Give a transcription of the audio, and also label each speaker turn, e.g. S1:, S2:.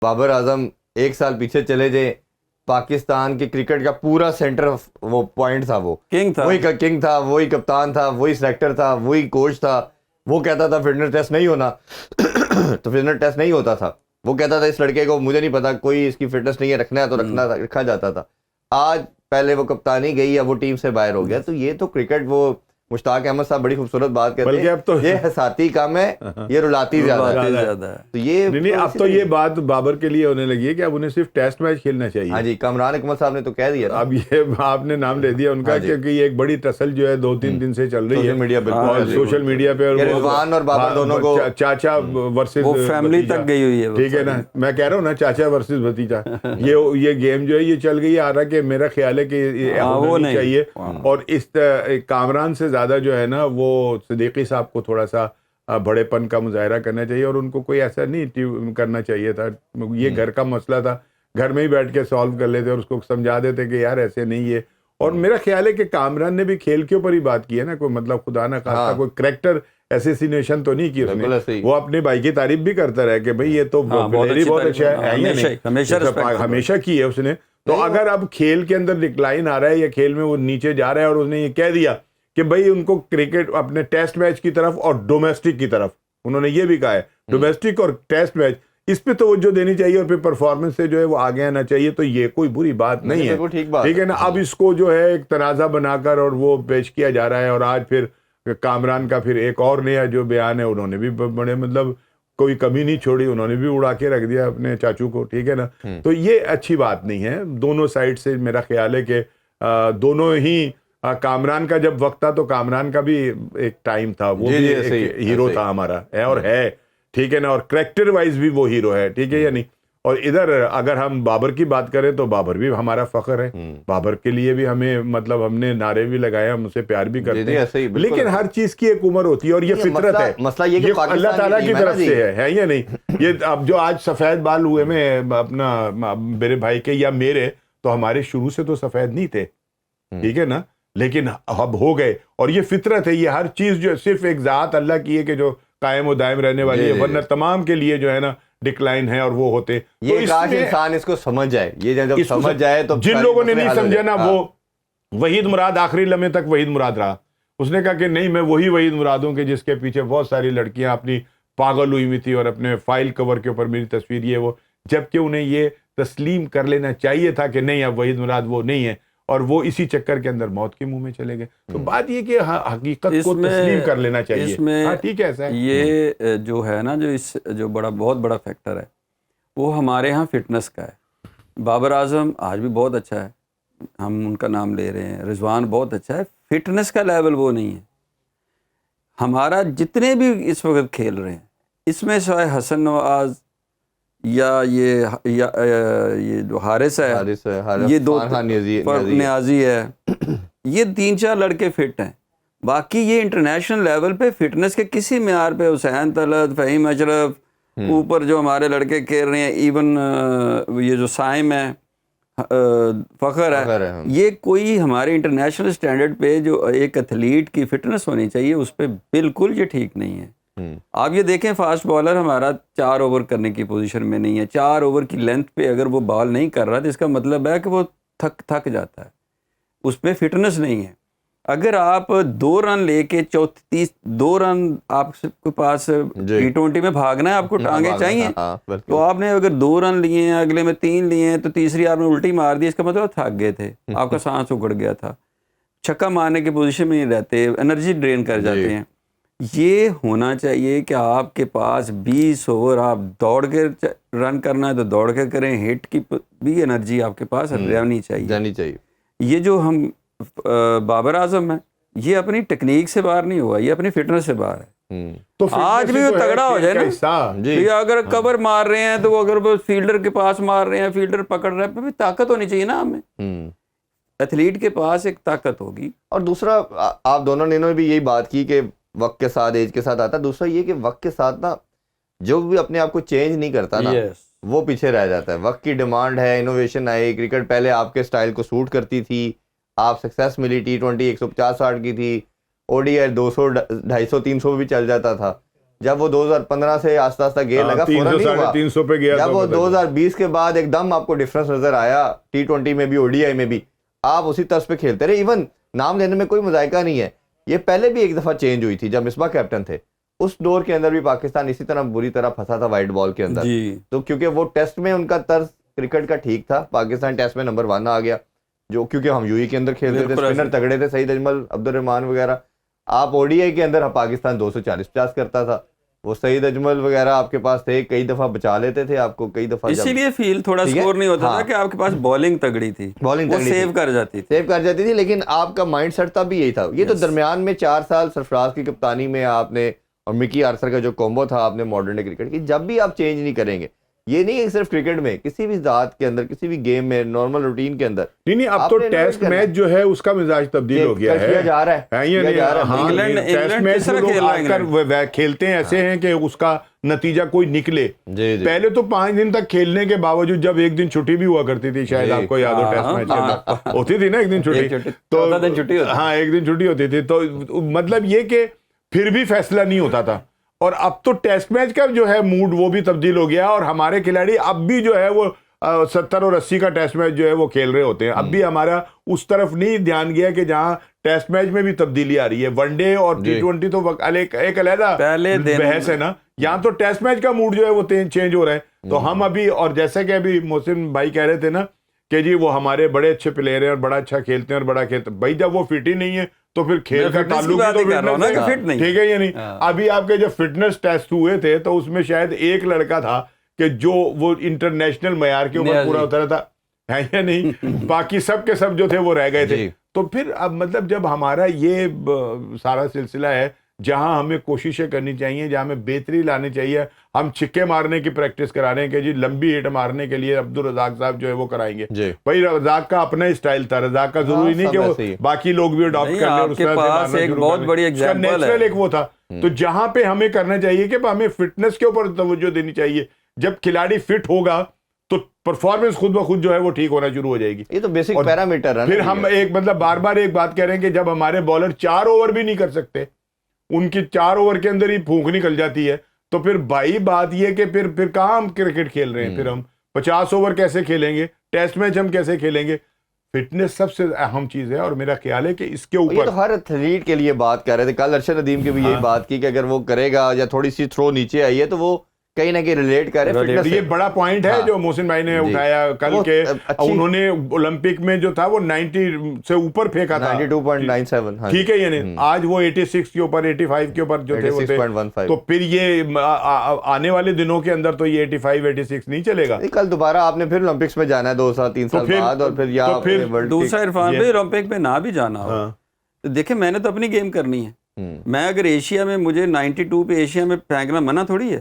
S1: بابر اعظم 1 سال پیچھے چلے جائیں، پاکستان کے کرکٹ کا پورا سینٹر وہ پوائنٹ تھا، وہ
S2: کنگ تھا،
S1: وہی کنگ تھا، وہی کپتان تھا، وہی سلیکٹر تھا، وہی کوچ تھا. وہ کہتا تھا فٹنس ٹیسٹ نہیں ہونا تو فٹنس ٹیسٹ نہیں ہوتا تھا. وہ کہتا تھا اس لڑکے کو مجھے نہیں پتا کوئی اس کی فٹنس نہیں ہے، رکھنا ہے تو رکھا جاتا تھا. آج پہلے وہ کپتانی گئی، اب وہ ٹیم سے باہر ہو گیا. تو یہ تو کرکٹ، وہ مشتاق احمد صاحب بڑی خوبصورت بات کہتے ہیں، اب تو یہ حساتی کم ہے، یہ رلاتی زیادہ ہے. تو یہ
S3: نہیں، اب تو یہ بات بابر کے لیے ہونے لگی ہے کہ اب انہیں صرف ٹیسٹ میچ کھیلنا چاہیے.
S1: ہاں جی، کامران اکمل صاحب نے تو کہہ دیا
S3: اب یہ آپ نے نام لے دیا ان کا، کیونکہ یہ ایک بڑی ٹسل جو ہے 2-3 دن سے چل رہی ہے سوشل میڈیا پہ، اور
S1: رضوان اور بابر دونوں کو
S3: چاچا ورسز
S2: وہ فیملی تک گئی ہوئی ہے.
S3: ٹھیک ہے نا، میں کہہ رہا ہوں نا چاچا ورسز بھتیجا، یہ گیم جو ہے یہ چل گئی. آ رہا کہ میرا خیال ہے کہ وہ نہیں چاہیے. اور اس کامران سے زیادہ جو ہے نا وہ صدیقی صاحب کو تھوڑا سا بڑے پن کا مظاہرہ کرنا چاہیے، اور ان کو کوئی ایسا نہیں کرنا چاہیے تھا. یہ گھر کا مسئلہ تھا، گھر میں ہی بیٹھ کے سالو کر لیتے اور اس کو سمجھا دیتے کہ یار ایسے نہیں ہے. اور میرا خیال ہے کہ کامران نے بھی کھیل کے اوپر ہی بات کی ہے نا، کوئی مطلب خدا نہ خواستہ کوئی کریکٹر ایسیسینیشن تو نہیں کی اس نے. وہ اپنے بھائی کی تعریف بھی کرتا رہا کہ بھائی یہ تو بہت اچھا ہے، ہمیشہ کی ہے اس نے. تو اگر اب کھیل کے اندر ڈکلائن آ رہا ہے یا کھیل میں وہ نیچے جا رہا ہے، اور اس نے یہ کہہ دیا کہ بھائی ان کو کرکٹ اپنے ٹیسٹ میچ کی طرف اور ڈومیسٹک کی طرف، انہوں نے یہ بھی کہا ہے ڈومیسٹک اور ٹیسٹ میچ اس پہ توجہ دینی چاہیے، اور پھر پرفارمنس سے جو ہے وہ آگے آنا چاہیے. تو یہ کوئی بری بات نہیں ہے، ٹھیک ہے نا. اب اس کو جو ہے ایک تنازع بنا کر اور وہ پیش کیا جا رہا ہے. اور آج پھر کامران کا پھر ایک اور نیا جو بیان ہے، انہوں نے بھی بڑے مطلب کوئی کمی نہیں چھوڑی، انہوں نے بھی اڑا کے رکھ دیا اپنے چاچو کو، ٹھیک ہے نا. تو یہ اچھی بات نہیں ہے. دونوں سائڈ سے میرا خیال ہے کہ دونوں ہی، کامران کا جب وقت تھا تو کامران کا بھی ایک ٹائم تھا، وہ بھی ایک ہیرو تھا ہمارا، ہے اور ہے، ٹھیک ہے نا. اور کریکٹر وائز بھی وہ ہیرو ہے، ٹھیک ہے یا نہیں. اور ادھر اگر ہم بابر کی بات کریں تو بابر بھی ہمارا فخر ہے. بابر کے لیے بھی ہمیں مطلب ہم نے نعرے بھی لگائے، ہم اسے پیار بھی کرتے ہیں، لیکن ہر چیز کی ایک عمر ہوتی ہے اور یہ فطرت ہے.
S1: مسئلہ یہ
S3: اللہ تعالیٰ کی طرف سے ہے یا نہیں. یہ اب جو آج سفید بال ہوئے میں اپنا میرے بھائی کے یا میرے، تو ہمارے شروع سے تو سفید نہیں تھے، ٹھیک ہے نا، لیکن اب ہو گئے. اور یہ فطرت ہے، یہ ہر چیز جو صرف ایک ذات اللہ کی ہے کہ جو قائم و دائم رہنے والی ہے، ورنہ تمام کے لیے جو ہے نا ڈکلائن ہے اور وہ ہوتے.
S1: یہ کاش انسان اس کو سمجھ جائے، یہ جب سمجھ جائے تو
S3: جن لوگوں نے نہیں سمجھا نا، وہ وحید مراد آخری لمحے تک وحید مراد رہا. اس نے کہا کہ نہیں، میں وہی وحید مراد ہوں کہ جس کے پیچھے بہت ساری لڑکیاں اپنی پاگل ہوئی ہوئی تھی اور اپنے فائل کور کے اوپر میری تصویر یہ وہ، جبکہ انہیں یہ تسلیم کر لینا چاہیے تھا کہ نہیں، اب وحید مراد وہ نہیں ہے، اور وہ اسی چکر کے اندر موت کے منہ میں چلے گئے. تو بات یہ کہ حقیقت کو تسلیم کر لینا چاہیے. ہاں ٹھیک ہے، ایسا ہے.
S2: یہ جو ہے نا، جو بہت بڑا فیکٹر ہے وہ ہمارے ہاں فٹنس کا ہے. بابر اعظم آج بھی بہت اچھا ہے، ہم ان کا نام لے رہے ہیں. رضوان بہت اچھا ہے، فٹنس کا لیول وہ نہیں ہے. ہمارا جتنے بھی اس وقت کھیل رہے ہیں، اس میں سوائے حسن نواز یا یہ جو حارث ہے، یہ دو نیازی ہے، یہ 3-4 لڑکے فٹ ہیں. باقی یہ انٹرنیشنل لیول پہ فٹنس کے کسی معیار پہ حسین طلعت، فہیم اشرف، اوپر جو ہمارے لڑکے کھیل رہے ہیں، ایون یہ جو سائم ہے، فخر ہے، یہ کوئی ہمارے انٹرنیشنل سٹینڈرڈ پہ جو ایک ایتھلیٹ کی فٹنس ہونی چاہیے اس پہ بالکل یہ ٹھیک نہیں ہے. آپ یہ دیکھیں فاسٹ بالر ہمارا 4 اوور کرنے کی پوزیشن میں نہیں ہے. 4 اوور کی لینتھ پہ اگر وہ بال نہیں کر رہا تو اس کا مطلب ہے کہ وہ تھک جاتا ہے، اس پہ فٹنس نہیں ہے. اگر آپ 2 رن لے کے 2 رن آپ کے پاس T20 میں بھاگنا ہے، آپ کو ٹانگیں چاہیے، تو آپ نے اگر 2 رن لیے ہیں، اگلے میں 3 لیے ہیں، تو تیسری آپ نے الٹی مار دی، اس کا مطلب تھک گئے تھے، آپ کا سانس اکڑ گیا تھا، چھکا مارنے کی پوزیشن میں نہیں رہتے، انرجی ڈرین کر جاتے ہیں. یہ ہونا چاہیے کہ آپ کے پاس 20 اوور آپ دوڑ کے رن کرنا ہے تو دوڑ کے کریں، ہٹ کی بھی انرجی آپ کے پاس رہنی چاہیے. یہ جو ہم بابر اعظم ہے، یہ اپنی ٹیکنیک سے باہر نہیں ہوا، یہ اپنی فٹنس سے باہر ہے. تو آج بھی وہ تگڑا ہو جائے نا، اگر کور مار رہے ہیں تو وہ اگر فیلڈر کے پاس مار رہے ہیں، فیلڈر پکڑ رہے ہیں، طاقت ہونی چاہیے نا ہمیں. ایتھلیٹ کے پاس ایک طاقت ہوگی.
S1: اور دوسرا آپ دونوں نے بھی یہی بات کی کہ وقت کے ساتھ، ایج کے ساتھ آتا. دوسرا یہ کہ وقت کے ساتھ نا جو بھی اپنے آپ کو چینج نہیں کرتا نا، وہ پیچھے رہ جاتا ہے. وقت کی ڈیمانڈ ہے، انوویشن آئی، کرکٹ پہلے آپ کے سٹائل کو سوٹ کرتی تھی، آپ سکسیس ملی، T20 150-60 کی تھی، ODI 200 250 300 بھی چل جاتا تھا. جب وہ 2015 سے آہستہ آہستہ گیئر لگا فوراً نہیں ہوا.
S3: 300 پہ گیا,
S1: جب وہ 2020 کے بعد ایک دم آپ کو ڈفرنس نظر آیا T20 میں بھی ODI میں بھی, آپ اسی طرز پہ کھیلتے رہے. ایون نام لینے میں کوئی مذائقہ نہیں ہے, یہ پہلے بھی ایک دفعہ چینج ہوئی تھی جب مصباح کیپٹن تھے, اس دور کے اندر بھی پاکستان اسی طرح بری طرح پھنسا تھا وائٹ بال کے اندر. تو کیونکہ وہ ٹیسٹ میں ان کا طرز کرکٹ کا ٹھیک تھا, پاکستان ٹیسٹ میں نمبر 1 آ گیا, جو کیونکہ ہم یو کے اندر کھیلتے تھے, اسپنر تگڑے تھے, سعید اجمل, عبد الرحمان وغیرہ. آپ ODI کے اندر پاکستان 240-50 کرتا تھا, وہ سعید اجمل وغیرہ آپ کے پاس تھے, کئی دفعہ بچا لیتے تھے آپ کو, کئی دفعہ
S2: اسی لیے فیل تھوڑا سکور نہیں ہوتا تھا کہ آپ کے پاس بالنگ تگڑی تھی,
S1: بالنگ
S2: سیو کر جاتی
S1: تھی, لیکن آپ کا مائنڈ سیٹ تب بھی یہی تھا. یہ تو درمیان میں 4 سال سرفراز کی کپتانی میں آپ نے اور مکی آرثر کا جو کومبو تھا آپ نے ماڈرن ڈے کرکٹ کی, جب بھی آپ چینج نہیں کریں گے, یہ نہیں ہے صرف کرکٹ میں, کسی بھی ذات کے اندر, کسی بھی گیم میں, نارمل روٹین کے اندر.
S3: نہیں اب تو ٹیسٹ میچ جو ہے اس کا مزاج تبدیل ہو گیا ہے,
S1: جا رہا ہے.
S3: ٹیسٹ میچ کھیلتے ہیں ایسے ہیں کہ اس کا نتیجہ کوئی نکلے. پہلے تو 5 دن تک کھیلنے کے باوجود جب ایک دن چھٹی بھی ہوا کرتی تھی, شاید آپ کو یاد ہو, ٹیسٹ میچ کے اندر ہوتی تھی نا ایک دن چھٹی, تو ہاں ایک دن چھٹی ہوتی تھی, تو مطلب یہ کہ پھر بھی فیصلہ نہیں ہوتا تھا. اور اب تو ٹیسٹ میچ کا جو ہے موڈ وہ بھی تبدیل ہو گیا, اور ہمارے کھلاڑی اب بھی جو ہے وہ 70 اور 80 کا ٹیسٹ میچ جو ہے وہ کھیل رہے ہوتے ہیں. اب بھی ہمارا اس طرف نہیں دھیان گیا کہ جہاں ٹیسٹ میچ میں بھی تبدیلی آ رہی ہے. ون ڈے اور T20 تو ایک علیحدہ بحث ہے نا, یہاں تو ٹیسٹ میچ کا موڈ جو ہے وہ چینج ہو رہا ہے. تو ہم ابھی, اور جیسے کہ ابھی محسن بھائی کہہ رہے تھے نا کہ جی وہ ہمارے بڑے اچھے پلیئر ہیں اور بڑا اچھا کھیلتے ہیں اور بڑا کھیلتے ہیں, بھائی جب وہ فٹ ہی نہیں ہے تو پھر کھیل کا تعلق بھی تو فٹنس ہے, ٹھیک ہے یا نہیں. ابھی آپ کے جو فٹنس ٹیسٹ ہوئے تھے تو اس میں شاید ایک لڑکا تھا کہ جو وہ انٹرنیشنل معیار کے اوپر پورا اترا تھا, ہے یا نہیں, باقی سب کے سب جو تھے وہ رہ گئے تھے. تو پھر اب مطلب جب ہمارا یہ سارا سلسلہ ہے جہاں ہمیں کوششیں کرنی چاہیے, جہاں ہمیں بہتری لانی چاہیے, ہم چھکے مارنے کی پریکٹس کرا رہے ہیں کہ جی لمبی ہٹ مارنے کے لیے عبدالرزاق صاحب جو ہے وہ کرائیں گے. بھائی رزاق کا اپنا ہی اسٹائل تھا, رزاق کا ضروری نہیں کہ وہ باقی لوگ بھی اڈاپٹ کر لیں, اس کے پاس ایک بہت بڑی ایگزامپل ہے, ایک وہ تھا. تو جہاں پہ ہمیں کرنا چاہیے کہ ہمیں فٹنس کے اوپر توجہ دینی چاہیے. جب کھلاڑی فٹ ہوگا تو پرفارمنس خود بخود جو ہے وہ ٹھیک ہونا شروع ہو جائے گی.
S1: یہ تو بیسک پیرامیٹر ہے.
S3: پھر ہم ایک مطلب بار بار ایک بات کہہ رہے ہیں کہ جب ہمارے بالر 4 اوور بھی نہیں کر سکتے, ان کی 4 اوور کے اندر ہی پھونک نکل جاتی ہے, تو پھر بھائی بات یہ کہ پھر کہاں ہم کرکٹ کھیل رہے ہیں, پھر ہم 50 اوور کیسے کھیلیں گے, ٹیسٹ میچ ہم کیسے کھیلیں گے. فٹنس سب سے اہم چیز ہے, اور میرا خیال ہے کہ اس کے اوپر
S1: تو ہر ایتھلیٹ کے لیے بات کر رہے تھے کل, ارشد ندیم کی بھی یہی بات کی کہ اگر وہ کرے گا یا تھوڑی سی تھرو نیچے آئی ہے تو وہ کہیں نہ کہیں ریلیٹ کرے.
S3: یہ بڑا پوائنٹ ہے جو محسن بھائی نے اٹھایا کل کے, انہوں نے اولمپک میں جو تھا وہ 90 سے اوپر پھینکا تھا,
S1: 92.97,
S3: ٹھیک ہے یعنی آج وہ 86 کے اوپر 85 کے اوپر جو تھے وہ تھے. تو پھر یہ آنے والے دنوں کے اندر تو یہ 85 86 نہیں چلے گا.
S1: کل دوبارہ آپ نے پھر اولمپکس میں جانا ہے 2 سال 3 سال بعد, اور پھر
S2: دوسرا عرفان بھائی اولمپک میں نہ بھی جانا ہو تو دیکھیں میں نے تو اپنی گیم کرنی ہے. میں اگر ایشیا میں مجھے 92 پہ ایشیا میں پھینکنا منع تھوڑی ہے,